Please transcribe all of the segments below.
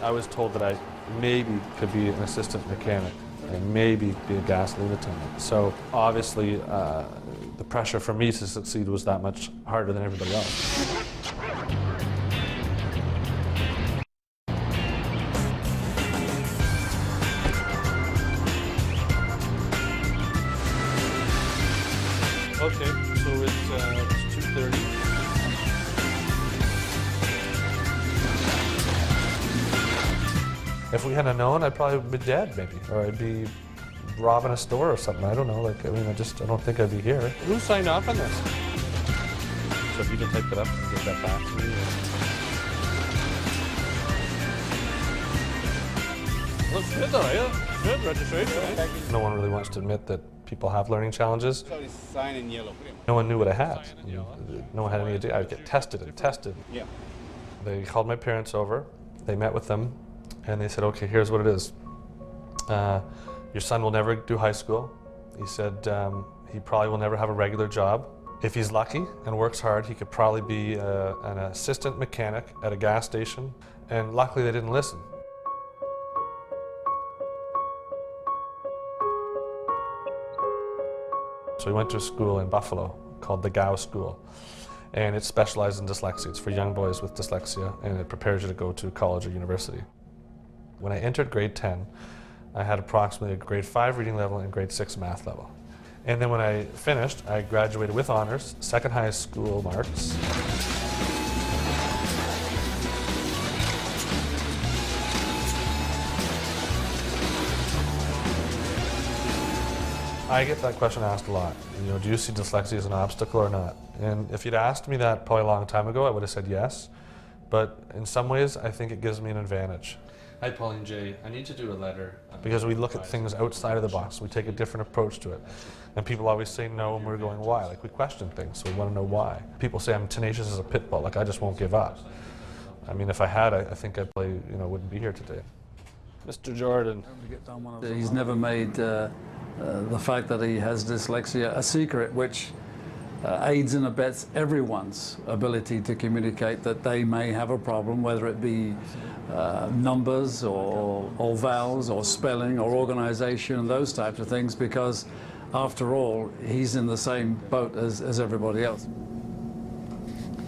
I was told that I maybe could be an assistant mechanic and maybe be a gasoline attendant. So obviously the pressure for me to succeed was that much harder than everybody else. Okay, so it's 2:30. If we hadn't known, I'd probably be dead, maybe, or I'd be robbing a store or something. I don't know. Like, I mean, I don't think I'd be here. Who signed off on this? So if you can type it up and get that back to me. Looks good though, yeah. Good registration. No one really wants to admit that people have learning challenges. No one knew what I had. No one had any idea. I'd get tested and tested. Yeah. They called my parents over. They met with them. And they said, okay, here's what it is. Your son will never do high school. He said he probably will never have a regular job. If he's lucky and works hard, he could probably be an assistant mechanic at a gas station. And luckily they didn't listen. So we went to a school in Buffalo called the Gow School. And it specializes in dyslexia. It's for young boys with dyslexia, and it prepares you to go to college or university. When I entered grade 10, I had approximately a grade 5 reading level and grade 6 math level. And then when I finished, I graduated with honors, second highest school marks. I get that question asked a lot. Do you see dyslexia as an obstacle or not? And if you'd asked me that probably a long time ago, I would have said yes. But in some ways, I think it gives me an advantage. Hi, Pauline J. I need to do a letter. Because we look at things outside of the box. We take a different approach to it. And people always say no, and we're going, why? Like, we question things, so we want to know why. People say I'm tenacious as a pit bull, like I just won't give up. I mean, if I had, I think I probably, wouldn't be here today. Mr. Jordan. He's never made the fact that he has dyslexia a secret, which aids and abets everyone's ability to communicate that they may have a problem, whether it be numbers or vowels or spelling or organization, those types of things, because after all, he's in the same boat as everybody else.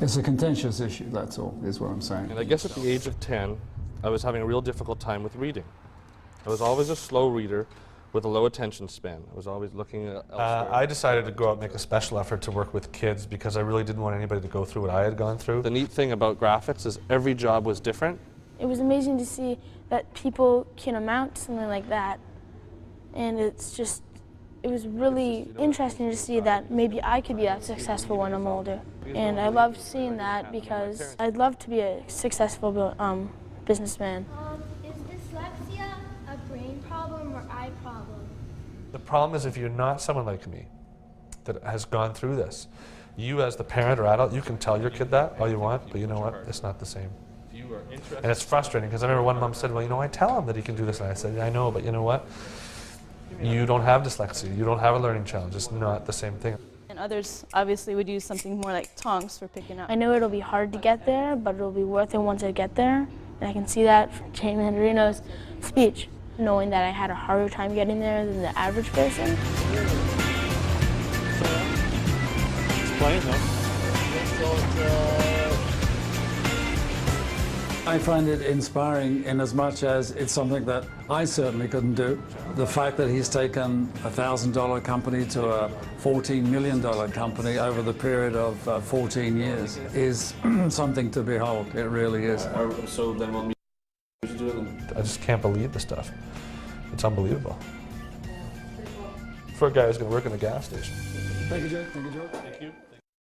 It's a contentious issue, that's all, is what I'm saying. And I guess at the age of 10, I was having a real difficult time with reading. I was always a slow reader with a low attention span. I was always looking at elsewhere. I decided to go out and make a special effort to work with kids because I really didn't want anybody to go through what I had gone through. The neat thing about graphics is every job was different. It was amazing to see that people can amount to something like that. And it was really interesting to see that maybe I could be that successful when I'm older. And I loved seeing that because I'd love to be a successful businessman. Is dyslexia a brain problem or eye problem? The problem is if you're not someone like me that has gone through this, you as the parent or adult, you can tell your kid that all you want, but you know what, it's not the same. And it's frustrating because I remember one mom said, well, I tell him that he can do this, and I said, I know, but you know what? You don't have dyslexia, you don't have a learning challenge, it's not the same thing. And others obviously would use something more like tongs for picking up. I know it'll be hard to get there, but it'll be worth it once I get there. And I can see that from Jamie Mandarino's speech, knowing that I had a harder time getting there than the average person. Explain, though. I find it inspiring in as much as it's something that I certainly couldn't do. The fact that he's taken a $1,000 company to a $14 million company over the period of 14 years is something to behold. It really is. So then what we should do it? I just can't believe the stuff. It's unbelievable. For a guy who's going to work in a gas station. Thank you, Joe. Thank you, Joe. Thank you.